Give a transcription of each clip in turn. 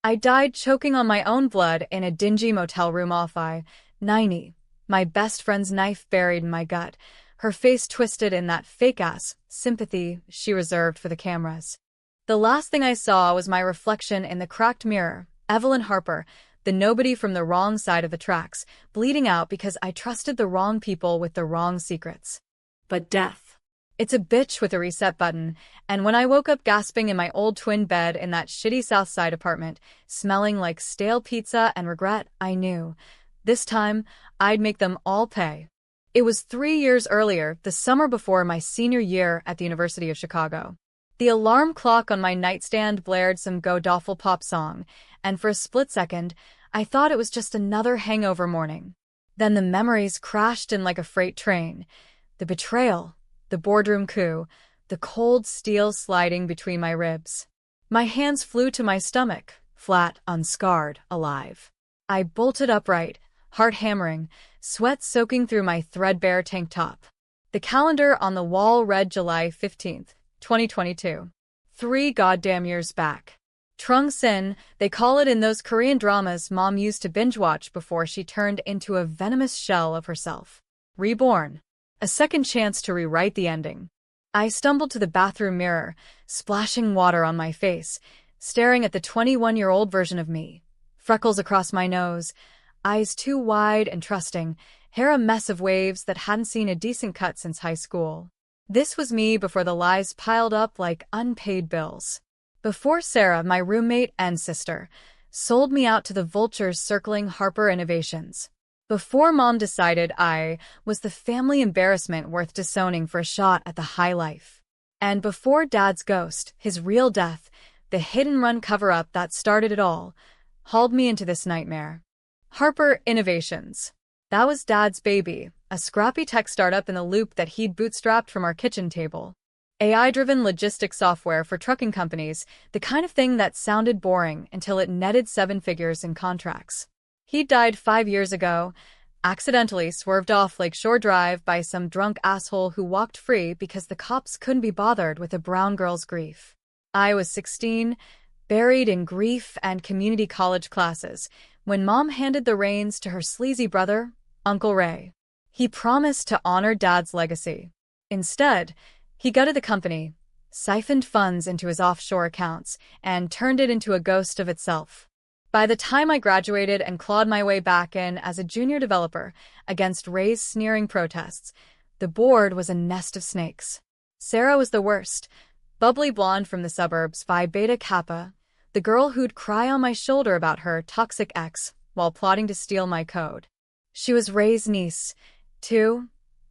I died choking on my own blood in a dingy motel room off I-90, my best friend's knife buried in my gut, her face twisted in that fake-ass sympathy she reserved for the cameras. The last thing I saw was my reflection in the cracked mirror, Evelyn Harper, the nobody from the wrong side of the tracks, bleeding out because I trusted the wrong people with the wrong secrets. But death. It's a bitch with a reset button, and when I woke up gasping in my old twin bed in that shitty South Side apartment, smelling like stale pizza and regret, I knew. This time, I'd make them all pay. It was 3 years earlier, the summer before my senior year at the University of Chicago. The alarm clock on my nightstand blared some Go Doffel pop song, and for a split second, I thought it was just another hangover morning. Then the memories crashed in like a freight train. The betrayal, the boardroom coup, the cold steel sliding between my ribs. My hands flew to my stomach, flat, unscarred, alive. I bolted upright, heart hammering, sweat soaking through my threadbare tank top. The calendar on the wall read July 15th, 2022. 3 goddamn years back. Trung Sin, they call it in those Korean dramas Mom used to binge-watch before she turned into a venomous shell of herself. Reborn. A second chance to rewrite the ending. I stumbled to the bathroom mirror, splashing water on my face, staring at the 21-year-old version of me. Freckles across my nose, eyes too wide and trusting, hair a mess of waves that hadn't seen a decent cut since high school. This was me before the lies piled up like unpaid bills. Before Sarah, my roommate and sister, sold me out to the vultures circling Harper Innovations. Before Mom decided I was the family embarrassment worth disowning for a shot at the high life. And before Dad's ghost, his real death, the hit-and-run cover-up that started it all, hauled me into this nightmare. Harper Innovations. That was Dad's baby, a scrappy tech startup in the loop that he'd bootstrapped from our kitchen table. AI-driven logistics software for trucking companies, the kind of thing that sounded boring until it netted 7 figures in contracts. He died 5 years ago, accidentally swerved off Lakeshore Drive by some drunk asshole who walked free because the cops couldn't be bothered with a brown girl's grief. I was 16, buried in grief and community college classes, when Mom handed the reins to her sleazy brother, Uncle Ray. He promised to honor Dad's legacy. Instead, he gutted the company, siphoned funds into his offshore accounts, and turned it into a ghost of itself. By the time I graduated and clawed my way back in as a junior developer against Ray's sneering protests, the board was a nest of snakes. Sarah was the worst, bubbly blonde from the suburbs, Phi Beta Kappa, the girl who'd cry on my shoulder about her toxic ex while plotting to steal my code. She was Ray's niece, too,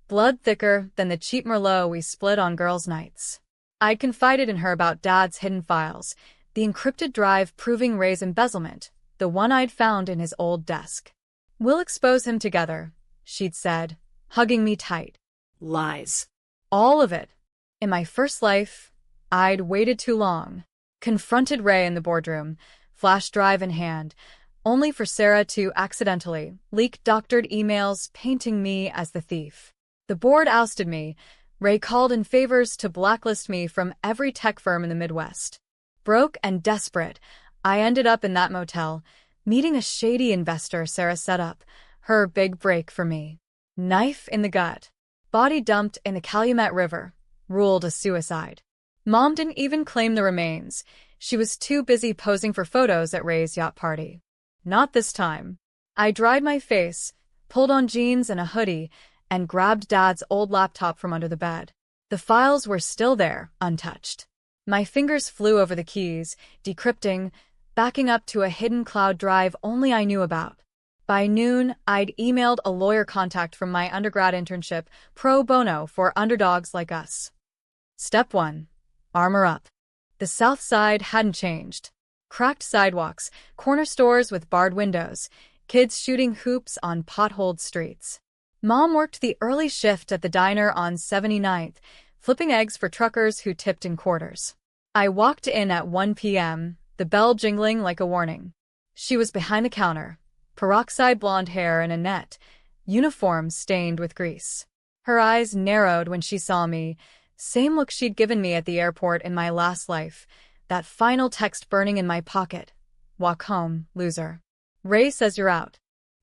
blood thicker than the cheap Merlot we split on girls' nights. I'd confided in her about Dad's hidden files, the encrypted drive proving Ray's embezzlement, the one I'd found in his old desk. "We'll expose him together," she'd said, hugging me tight. Lies. All of it. In my first life, I'd waited too long. Confronted Ray in the boardroom, flash drive in hand, only for Sarah to accidentally leak doctored emails painting me as the thief. The board ousted me. Ray called in favors to blacklist me from every tech firm in the Midwest. Broke and desperate, I ended up in that motel, meeting a shady investor Sarah set up, her big break for me. Knife in the gut. Body dumped in the Calumet River. Ruled a suicide. Mom didn't even claim the remains. She was too busy posing for photos at Ray's yacht party. Not this time. I dried my face, pulled on jeans and a hoodie, and grabbed Dad's old laptop from under the bed. The files were still there, untouched. My fingers flew over the keys, decrypting, backing up to a hidden cloud drive only I knew about. By noon, I'd emailed a lawyer contact from my undergrad internship, pro bono for underdogs like us. Step 1. Armor up. The South Side hadn't changed. Cracked sidewalks, corner stores with barred windows, kids shooting hoops on potholed streets. Mom worked the early shift at the diner on 79th, flipping eggs for truckers who tipped in quarters. I walked in at 1 p.m., the bell jingling like a warning. She was behind the counter, peroxide blonde hair in a net, uniform stained with grease. Her eyes narrowed when she saw me, same look she'd given me at the airport in my last life, that final text burning in my pocket. Walk home, loser. Ray says you're out.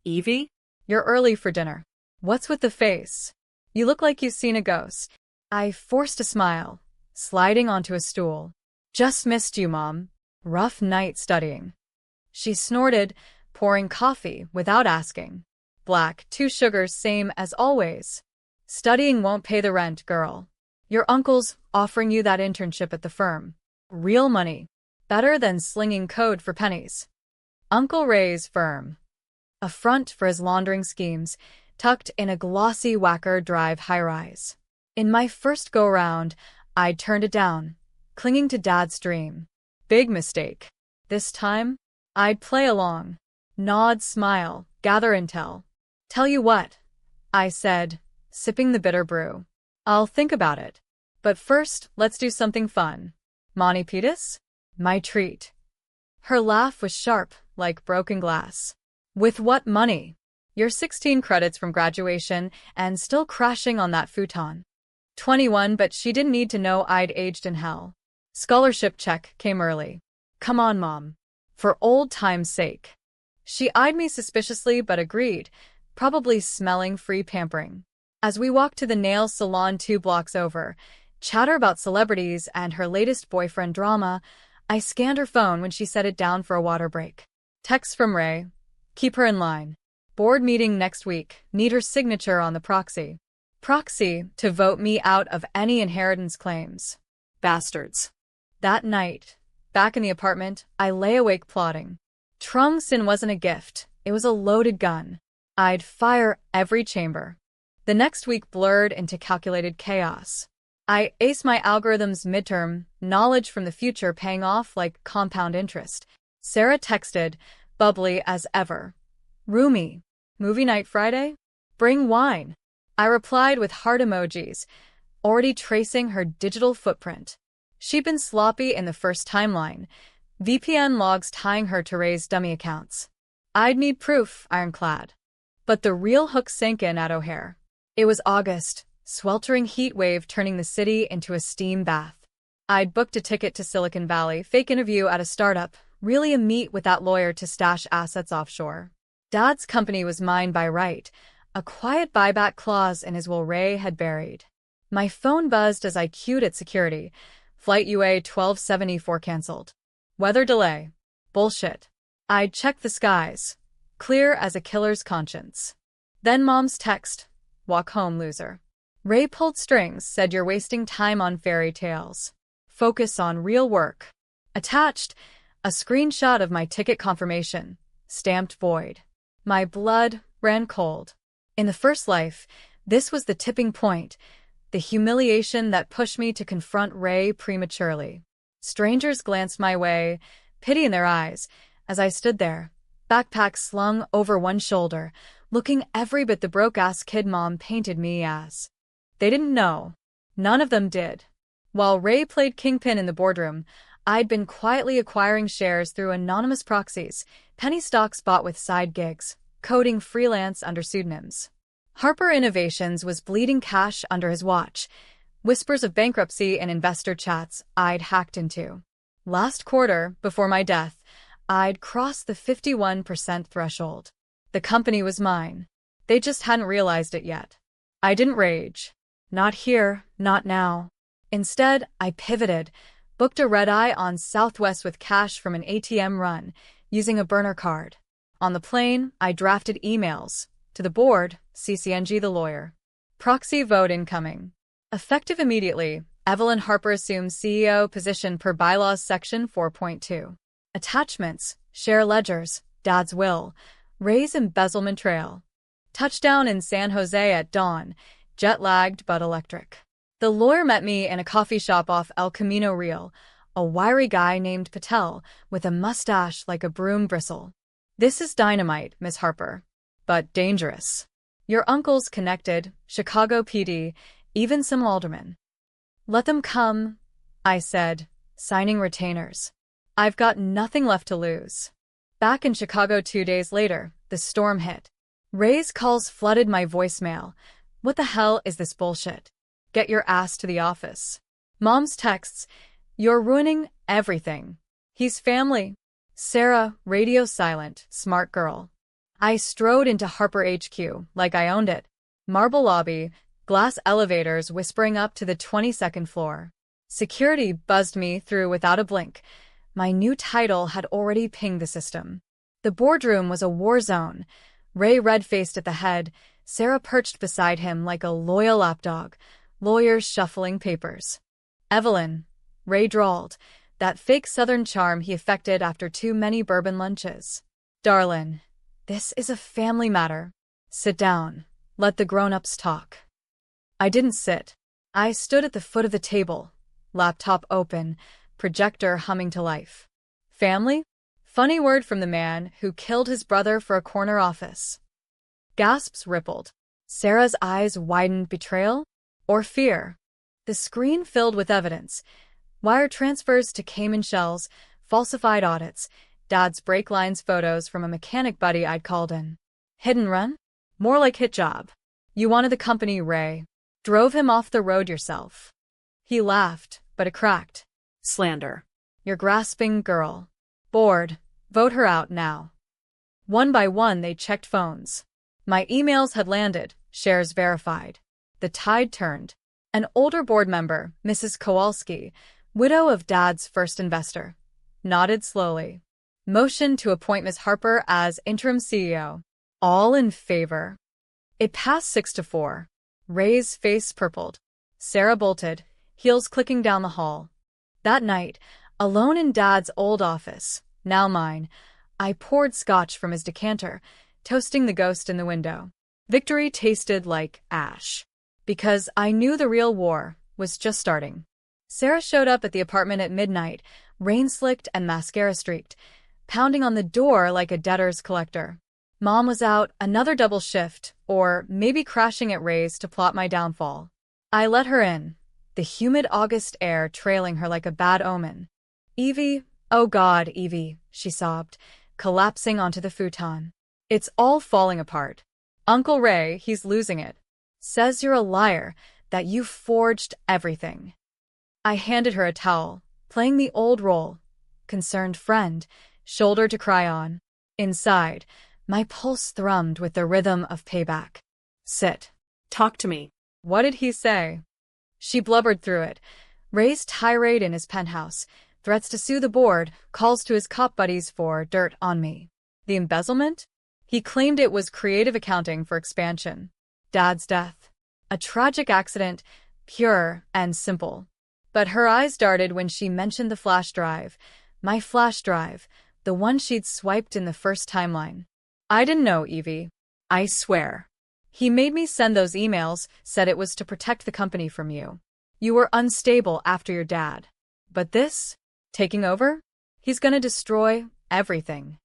Evie? You're early for dinner. What's with the face? You look like you've seen a ghost. I forced a smile, sliding onto a stool. Just missed you, Mom. Rough night studying. She snorted, pouring coffee without asking. Black, 2 sugars, same as always. Studying won't pay the rent, girl. Your uncle's offering you that internship at the firm. Real money. Better than slinging code for pennies. Uncle Ray's firm. A front for his laundering schemes, tucked in a glossy Wacker Drive high-rise. In my first go-round, I'd turned it down, clinging to Dad's dream. Big mistake. This time, I'd play along. Nod, smile, gather intel. Tell you what, I said, sipping the bitter brew. I'll think about it. But first, let's do something fun. Monty Python? My treat. Her laugh was sharp, like broken glass. With what money? You're 16 credits from graduation and still crashing on that futon. 21, but she didn't need to know I'd aged in hell. Scholarship check came early. Come on, Mom. For old time's sake. She eyed me suspiciously but agreed, probably smelling free pampering. As we walked to the nail salon 2 blocks over, chatter about celebrities and her latest boyfriend drama, I scanned her phone when she set it down for a water break. Text from Ray. Keep her in line. Board meeting next week. Need her signature on the proxy. Proxy to vote me out of any inheritance claims. Bastards. That night, back in the apartment, I lay awake plotting. Trungsin wasn't a gift. It was a loaded gun. I'd fire every chamber. The next week blurred into calculated chaos. I aced my algorithm's midterm, knowledge from the future paying off like compound interest. Sarah texted, bubbly as ever. Roomy. Movie night Friday? Bring wine. I replied with heart emojis, already tracing her digital footprint. She'd been sloppy in the first timeline, VPN logs tying her to Ray's dummy accounts. I'd need proof, ironclad. But the real hook sank in at O'Hare. It was August, sweltering heat wave turning the city into a steam bath. I'd booked a ticket to Silicon Valley, fake interview at a startup, really a meet with that lawyer to stash assets offshore. Dad's company was mine by right, a quiet buyback clause in his will Ray had buried. My phone buzzed as I queued at security. Flight UA 1274 canceled. Weather delay. Bullshit. I'd checked the skies. Clear as a killer's conscience. Then Mom's text. Walk home, loser. Ray pulled strings, said you're wasting time on fairy tales. Focus on real work. Attached, a screenshot of my ticket confirmation, stamped void. My blood ran cold. In the first life, this was the tipping point, the humiliation that pushed me to confront Ray prematurely. Strangers glanced my way, pity in their eyes, as I stood there, backpack slung over one shoulder, looking every bit the broke-ass kid Mom painted me as. They didn't know. None of them did. While Ray played kingpin in the boardroom, I'd been quietly acquiring shares through anonymous proxies, penny stocks bought with side gigs, coding freelance under pseudonyms. Harper Innovations was bleeding cash under his watch, whispers of bankruptcy in investor chats I'd hacked into. Last quarter, before my death, I'd crossed the 51% threshold. The company was mine. They just hadn't realized it yet. I didn't rage. Not here, not now. Instead, I pivoted, booked a red-eye on Southwest with cash from an ATM run, using a burner card. On the plane, I drafted emails. To the board, CCNG the lawyer. Proxy vote incoming. Effective immediately, Evelyn Harper assumes CEO position per bylaws section 4.2. Attachments, share ledgers, Dad's will, Ray's embezzlement trail. Touchdown in San Jose at dawn, jet-lagged but electric. The lawyer met me in a coffee shop off El Camino Real, a wiry guy named Patel with a mustache like a broom bristle. This is dynamite, Miss Harper. But dangerous. Your uncle's connected, Chicago PD, even some aldermen. Let them come, I said, signing retainers. I've got nothing left to lose. Back in Chicago 2 days later, the storm hit. Ray's calls flooded my voicemail. What the hell is this bullshit? Get your ass to the office. Mom's texts. You're ruining everything. He's family. Sarah, radio silent, smart girl. I strode into Harper HQ like I owned it. Marble lobby, glass elevators whispering up to the 22nd floor. Security buzzed me through without a blink. My new title had already pinged the system. The boardroom was a war zone. Ray red-faced at the head, Sarah perched beside him like a loyal lapdog, lawyers shuffling papers. Evelyn, Ray drawled, that fake southern charm he affected after too many bourbon lunches. Darlin', this is a family matter. Sit down. Let the grown-ups talk. I didn't sit. I stood at the foot of the table, laptop open, projector humming to life. Family? Funny word from the man who killed his brother for a corner office. Gasps rippled. Sarah's eyes widened. Betrayal? Or fear? The screen filled with evidence. Wire transfers to Cayman shells, falsified audits, Dad's brake lines photos from a mechanic buddy I'd called in. Hit and run? More like hit job. You wanted the company, Ray. Drove him off the road yourself. He laughed, but it cracked. Slander. You're grasping, girl. Bored. Vote her out now. One by one they checked phones. My emails had landed, shares verified. The tide turned. An older board member, Mrs. Kowalski, widow of Dad's first investor, nodded slowly. Motioned to appoint Ms. Harper as interim CEO. All in favor. It passed 6-4. Ray's face purpled. Sarah bolted, heels clicking down the hall. That night, alone in Dad's old office, now mine, I poured scotch from his decanter, toasting the ghost in the window. Victory tasted like ash. Because I knew the real war was just starting. Sarah showed up at the apartment at midnight, rain-slicked and mascara-streaked, pounding on the door like a debtor's collector. Mom was out, another double shift, or maybe crashing at Ray's to plot my downfall. I let her in, the humid August air trailing her like a bad omen. Evie, oh God, Evie, she sobbed, collapsing onto the futon. It's all falling apart. Uncle Ray, he's losing it. Says you're a liar, that you forged everything. I handed her a towel, playing the old role. Concerned friend, shoulder to cry on. Inside, my pulse thrummed with the rhythm of payback. Sit. Talk to me. What did he say? She blubbered through it. Ray's tirade in his penthouse, threats to sue the board, calls to his cop buddies for dirt on me. The embezzlement? He claimed it was creative accounting for expansion. Dad's death. A tragic accident, pure and simple. But her eyes darted when she mentioned the flash drive. My flash drive, the one she'd swiped in the first timeline. I didn't know, Evie. I swear. He made me send those emails, said it was to protect the company from you. You were unstable after your dad. But this? Taking over? He's gonna destroy everything.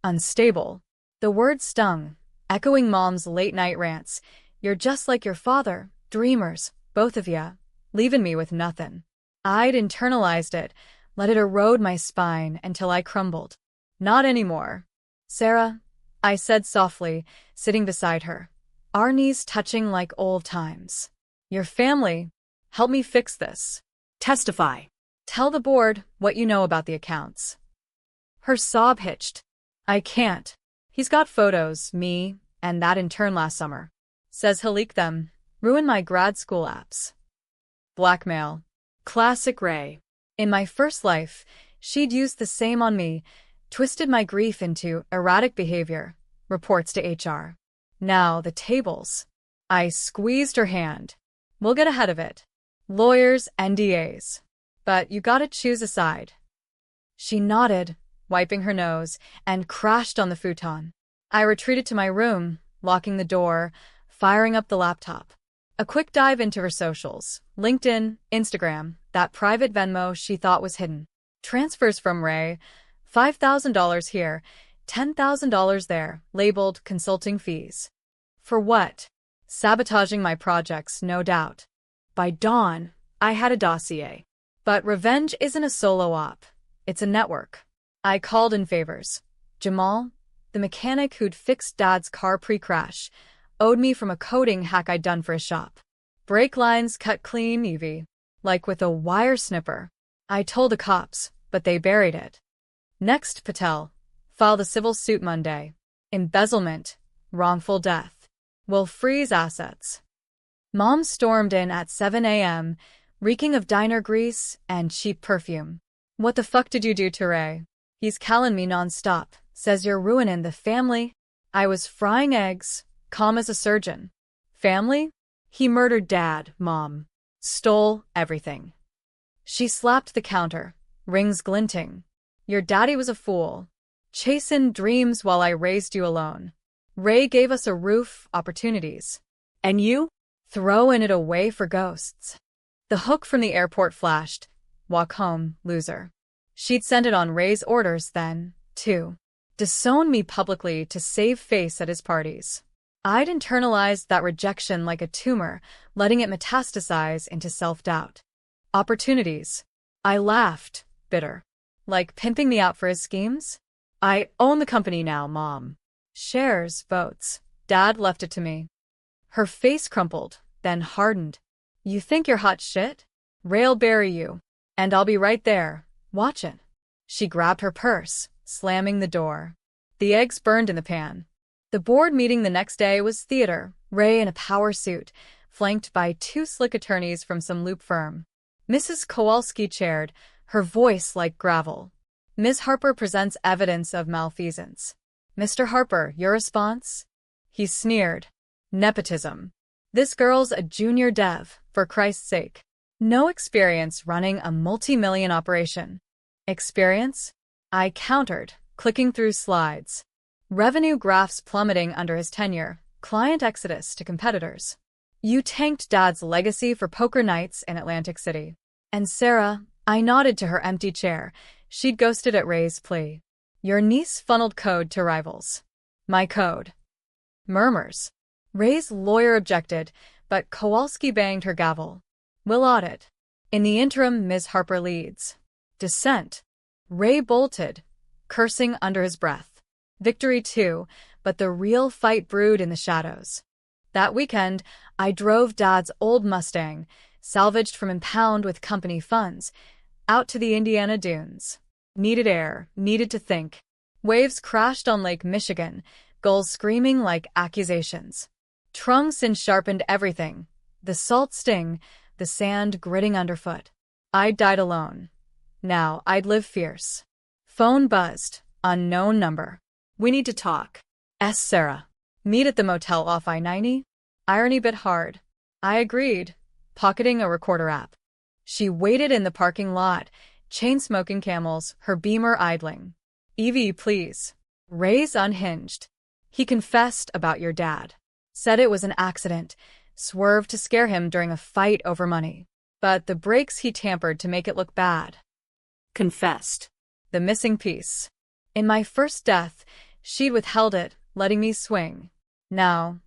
Unstable. The word stung, echoing Mom's late-night rants. You're just like your father, dreamers, both of ya, leaving me with nothing. I'd internalized it, let it erode my spine until I crumbled. Not anymore. Sarah, I said softly, sitting beside her, our knees touching like old times. Your family, help me fix this. Testify. Tell the board what you know about the accounts. Her sob hitched. I can't. He's got photos, me, and that intern last summer. Says he'll leak them, ruin my grad school apps. Blackmail. Classic Ray. In my first life, she'd used the same on me, twisted my grief into erratic behavior, reports to HR. Now, the tables. I squeezed her hand. We'll get ahead of it. Lawyers, NDAs. But you gotta choose a side. She nodded, wiping her nose, and crashed on the futon. I retreated to my room, locking the door, firing up the laptop. A quick dive into her socials. LinkedIn, Instagram, that private Venmo she thought was hidden. Transfers from Ray, $5,000 here, $10,000 there, labeled consulting fees. For what? Sabotaging my projects, no doubt. By dawn, I had a dossier. But revenge isn't a solo op. It's a network. I called in favors. Jamal, the mechanic who'd fixed Dad's car pre-crash, owed me from a coding hack I'd done for his shop. Brake lines cut clean, Evie. Like with a wire snipper. I told the cops, but they buried it. Next, Patel. File the civil suit Monday. Embezzlement. Wrongful death. Will freeze assets. Mom stormed in at 7 a.m., reeking of diner grease and cheap perfume. What the fuck did you do to Ray? He's calling me nonstop. Says you're ruining the family. I was frying eggs, calm as a surgeon. Family? He murdered Dad, Mom. Stole everything. She slapped the counter, rings glinting. Your daddy was a fool. Chasing dreams while I raised you alone. Ray gave us a roof, opportunities. And you? Throwing it away for ghosts. The hook from the airport flashed. Walk home, loser. She'd send it on Ray's orders then, too. Disown me publicly to save face at his parties. I'd internalized that rejection like a tumor, letting it metastasize into self-doubt. Opportunities. I laughed, bitter. Like pimping me out for his schemes? I own the company now, Mom. Shares, votes. Dad left it to me. Her face crumpled, then hardened. You think you're hot shit? Ray'll bury you. And I'll be right there, watching. She grabbed her purse, slamming the door. The eggs burned in the pan. The board meeting the next day was theater, Ray in a power suit, flanked by two slick attorneys from some loop firm. Mrs. Kowalski chaired, her voice like gravel. Ms. Harper presents evidence of malfeasance. Mr. Harper, your response? He sneered. Nepotism. This girl's a junior dev, for Christ's sake. No experience running a multi-million operation. Experience? I countered, clicking through slides. Revenue graphs plummeting under his tenure, client exodus to competitors. You tanked Dad's legacy for poker nights in Atlantic City. And Sarah, I nodded to her empty chair. She'd ghosted at Ray's plea. Your niece funneled code to rivals. My code. Murmurs. Ray's lawyer objected, but Kowalski banged her gavel. We'll audit. In the interim, Ms. Harper leads. Dissent. Ray bolted, cursing under his breath. Victory too, but the real fight brewed in the shadows. That weekend, I drove Dad's old Mustang, salvaged from impound with company funds, out to the Indiana dunes. Needed air, needed to think. Waves crashed on Lake Michigan, gulls screaming like accusations. Trunks and sharpened everything. The salt sting, the sand gritting underfoot. I'd died alone. Now I'd live fierce. Phone buzzed. Unknown number. We need to talk. S. Sarah. Meet at the motel off I-90? Irony bit hard. I agreed, pocketing a recorder app. She waited in the parking lot, chain-smoking Camels, her Beamer idling. Evie, please. Ray's unhinged. He confessed about your dad. Said it was an accident, swerved to scare him during a fight over money. But the brakes he tampered to make it look bad. Confessed. The missing piece. In my first death, she'd withheld it, letting me swing. Now,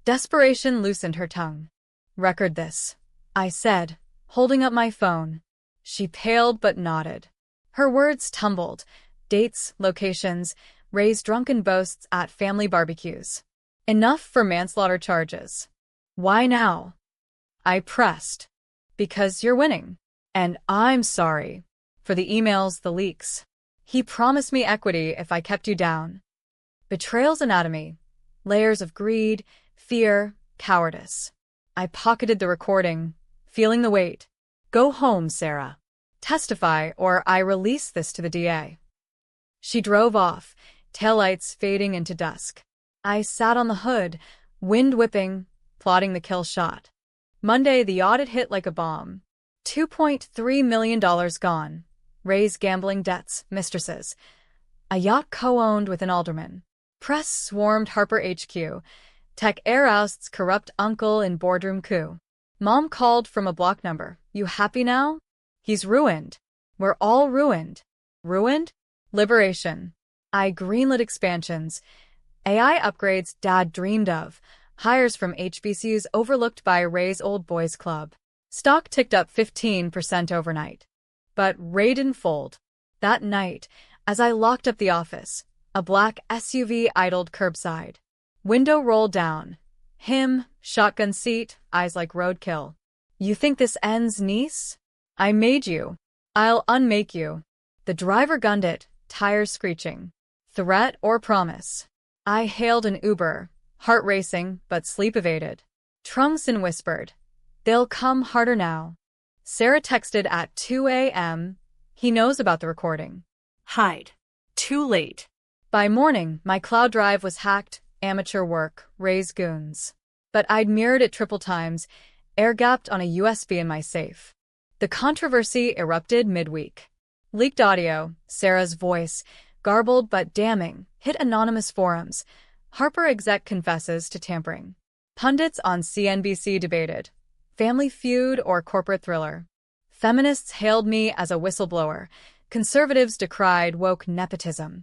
desperation loosened her tongue. Record this, I said, holding up my phone. She paled but nodded. Her words tumbled. Dates, locations, Ray's drunken boasts at family barbecues. Enough for manslaughter charges. Why now? I pressed. Because you're winning. And I'm sorry. For the emails, the leaks. He promised me equity if I kept you down. Betrayal's anatomy. Layers of greed, fear, cowardice. I pocketed the recording, feeling the weight. Go home, Sarah. Testify, or I release this to the DA. She drove off, taillights fading into dusk. I sat on the hood, wind whipping, plotting the kill shot. Monday, the audit hit like a bomb. $2.3 million gone. Ray's gambling debts, mistresses. A yacht co-owned with an alderman. Press swarmed Harper HQ. Tech air ousts corrupt uncle in boardroom coup. Mom called from a block number. You happy now? He's ruined. We're all ruined. Ruined? Liberation. I greenlit expansions. AI upgrades Dad dreamed of. Hires from HBCUs overlooked by Ray's old boys club. Stock ticked up 15% overnight. But Ray didn't fold. That night, as I locked up the office, a black SUV idled curbside. Window rolled down. Him, shotgun seat, eyes like roadkill. You think this ends, niece? I made you. I'll unmake you. The driver gunned it, tires screeching. Threat or promise? I hailed an Uber, heart racing but sleep-evaded. Trungson whispered, "They'll come harder now." Sarah texted at 2 a.m. He knows about the recording. Hide. Too late. By morning, my cloud drive was hacked, amateur work, Ray's goons. But I'd mirrored it triple times, air-gapped on a USB in my safe. The controversy erupted midweek. Leaked audio, Sarah's voice, garbled but damning, hit anonymous forums. Harper exec confesses to tampering. Pundits on CNBC debated, Family Feud or corporate thriller. Feminists hailed me as a whistleblower. Conservatives decried woke nepotism.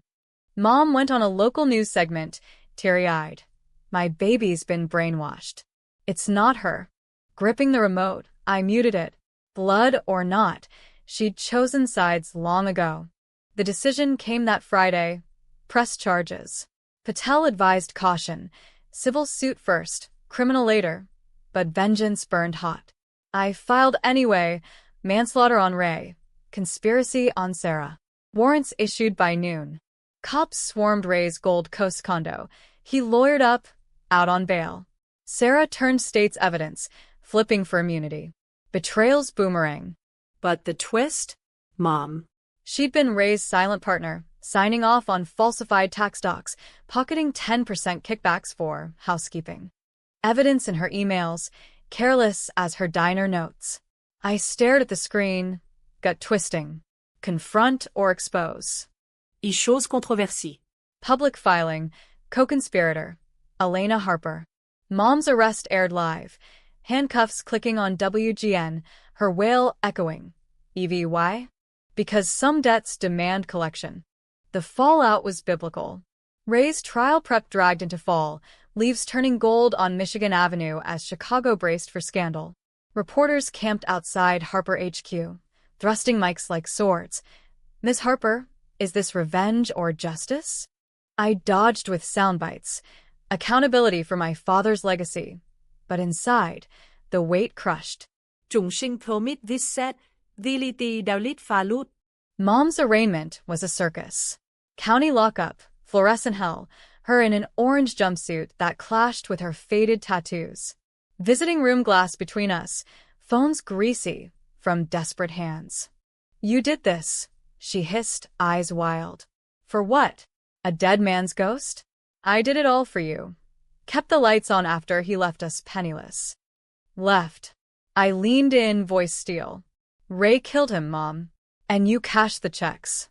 Mom went on a local news segment, teary-eyed. My baby's been brainwashed. It's not her. Gripping the remote, I muted it. Blood or not, she'd chosen sides long ago. The decision came that Friday. Press charges. Patel advised caution. Civil suit first, criminal later. But vengeance burned hot. I filed anyway. Manslaughter on Ray. Conspiracy on Sarah. Warrants issued by noon. Cops swarmed Ray's Gold Coast condo. He lawyered up, out on bail. Sarah turned state's evidence, flipping for immunity. Betrayal's boomerang. But the twist? Mom. She'd been Ray's silent partner, signing off on falsified tax docs, pocketing 10% kickbacks for housekeeping. Evidence in her emails, careless as her diner notes. I stared at the screen, gut twisting. Confront or expose? Et chose controversée. Public filing, co-conspirator, Elena Harper. Mom's arrest aired live. Handcuffs clicking on WGN, her wail echoing. Evie, why? Because some debts demand collection. The fallout was biblical. Ray's trial prep dragged into fall, leaves turning gold on Michigan Avenue as Chicago braced for scandal. Reporters camped outside Harper HQ, thrusting mics like swords. Miss Harper, is this revenge or justice? I dodged with sound bites. Accountability for my father's legacy. But inside, the weight crushed. Chúng sinh permit this set, diliti daulit falut. Mom's arraignment was a circus. County lockup, fluorescent hell, her in an orange jumpsuit that clashed with her faded tattoos. Visiting room glass between us, phones greasy from desperate hands. You did this, she hissed, eyes wild. For what? A dead man's ghost? I did it all for you. Kept the lights on after he left us penniless. Left. I leaned in, voice steel. Ray killed him, Mom. And you cashed the checks.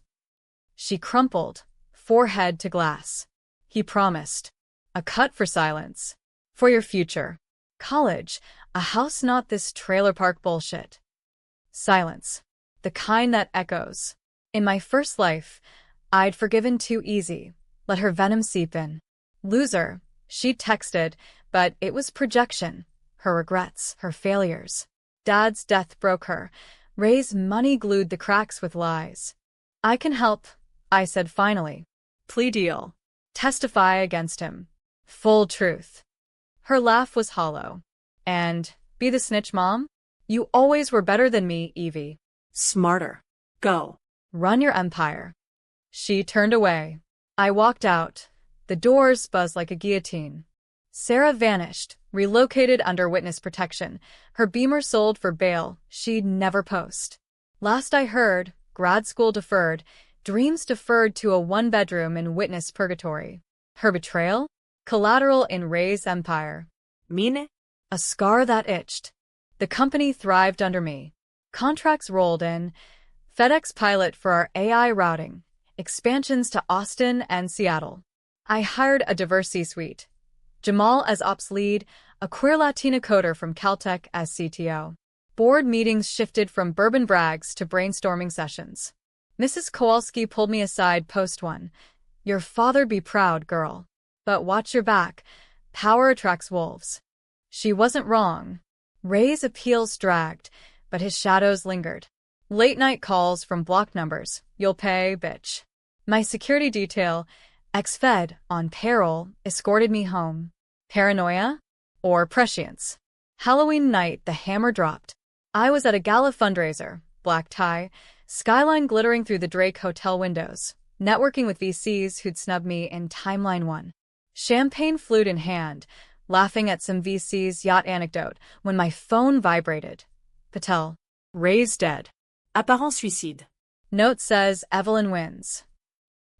She crumpled, forehead to glass. He promised. A cut for silence. For your future. College, a house, not this trailer park bullshit. Silence. The kind that echoes. In my first life, I'd forgiven too easy. Let her venom seep in. Loser, she texted, but it was projection. Her regrets, her failures. Dad's death broke her. Ray's money glued the cracks with lies. I can help, I said finally. Plea deal. Testify against him. Full truth. Her laugh was hollow. And, be the snitch, Mom? You always were better than me, Evie. Smarter. Go. Run your empire. She turned away. I walked out. The doors buzzed like a guillotine. Sarah vanished, relocated under witness protection. Her Beamer sold for bail. She'd never post. Last I heard, grad school deferred, dreams deferred to a one-bedroom in witness purgatory. Her betrayal? Collateral in Ray's empire. Mine? A scar that itched. The company thrived under me. Contracts rolled in. FedEx pilot for our AI routing. Expansions to Austin and Seattle. I hired a diverse C-suite. Jamal as ops lead, a queer Latina coder from Caltech as CTO. Board meetings shifted from bourbon brags to brainstorming sessions. Mrs. Kowalski pulled me aside post one. Your father be proud, girl. But watch your back. Power attracts wolves. She wasn't wrong. Ray's appeals dragged, but his shadows lingered. Late-night calls from block numbers. You'll pay, bitch. My security detail, ex-Fed, on payroll, escorted me home. Paranoia? Or prescience? Halloween night, the hammer dropped. I was at a gala fundraiser, black tie, skyline glittering through the Drake Hotel windows. networking with VCs who'd snub me in Timeline 1. Champagne flute in hand, laughing at some VC's yacht anecdote when my phone vibrated. Patel. Ray's dead. Apparent suicide. Note says Evelyn wins.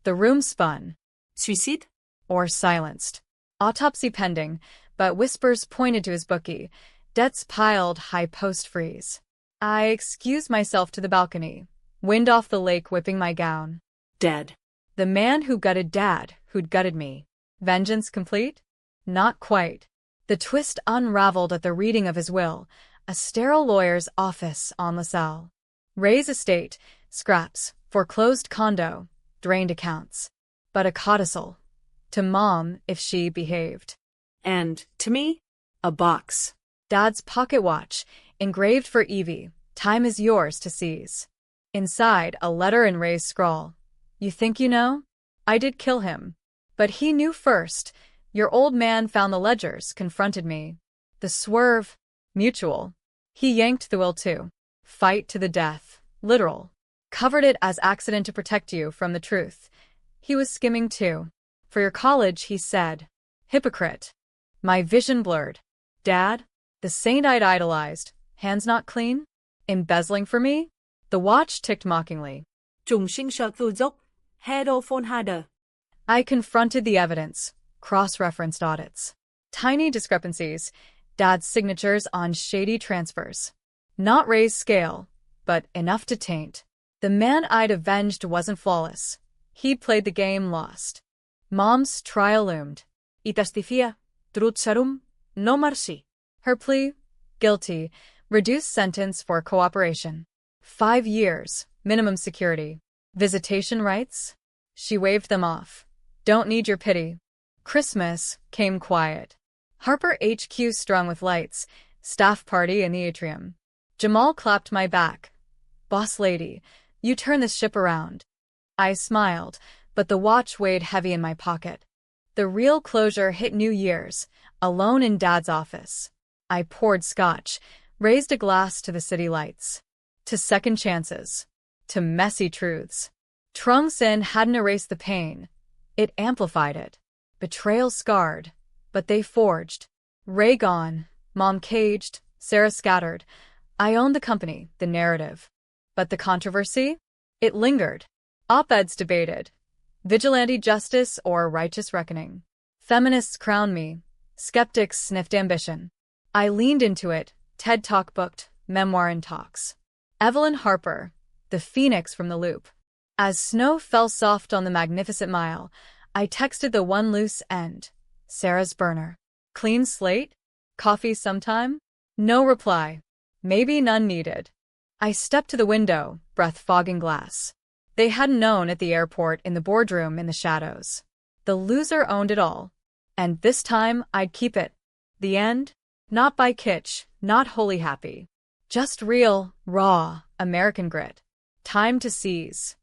The room spun. Suicide? Or silenced. Autopsy pending, but whispers pointed to his bookie. Debts piled, high post freeze. I excused myself to the balcony. Wind off the lake whipping my gown. Dead. The man who gutted Dad, who'd gutted me. Vengeance complete? Not quite. The twist unraveled at the reading of his will, a sterile lawyer's office on LaSalle. Ray's estate, scraps, foreclosed condo, drained accounts. But a codicil. To Mom if she behaved. And, to me, a box. Dad's pocket watch, engraved for Evie, time is yours to seize. Inside, a letter in Ray's scrawl. You think you know? I did kill him. But he knew first. Your old man found the ledgers, confronted me. The swerve, mutual. He yanked the will too. Fight to the death, literal. Covered it as accident to protect you from the truth. He was skimming too. For your college, he said. Hypocrite. My vision blurred. Dad? The saint I'd idolized, hands not clean? Embezzling for me? The watch ticked mockingly. Trùng sinh sợ tự dốc. Headphone Hader. I confronted the evidence, cross-referenced audits. Tiny discrepancies, Dad's signatures on shady transfers. Not Ray's scale, but enough to taint. The man I'd avenged wasn't flawless. He'd played the game lost. Mom's trial loomed. I testifia. Trutsarum. No mercy. Her plea? Guilty. Reduced sentence for cooperation. 5 years. Minimum security. Visitation rights? She waved them off. Don't need your pity. Christmas came quiet. Harper HQ strung with lights. Staff party in the atrium. Jamal clapped my back. Boss lady, you turn this ship around. I smiled, but the watch weighed heavy in my pocket. The real closure hit New Year's, alone in Dad's office. I poured scotch, raised a glass to the city lights. To second chances. To messy truths. Trung Sin hadn't erased the pain. It amplified it. Betrayal scarred, but they forged. Ray gone, Mom caged, Sarah scattered. I owned the company, the narrative. But the controversy? It lingered. Op-eds debated. Vigilante justice or righteous reckoning. Feminists crowned me. Skeptics sniffed ambition. I leaned into it, TED Talk booked, memoir in talks. Evelyn Harper, the phoenix from the loop. As snow fell soft on the magnificent mile, I texted the one loose end. Sarah's burner. Clean slate? Coffee sometime? No reply. Maybe none needed. I stepped to the window, breath fogging glass. They hadn't known at the airport, in the boardroom, in the shadows. The loser owned it all. And this time, I'd keep it. The end? Not by kitsch, not wholly happy. Just real, raw, American grit. Time to seize.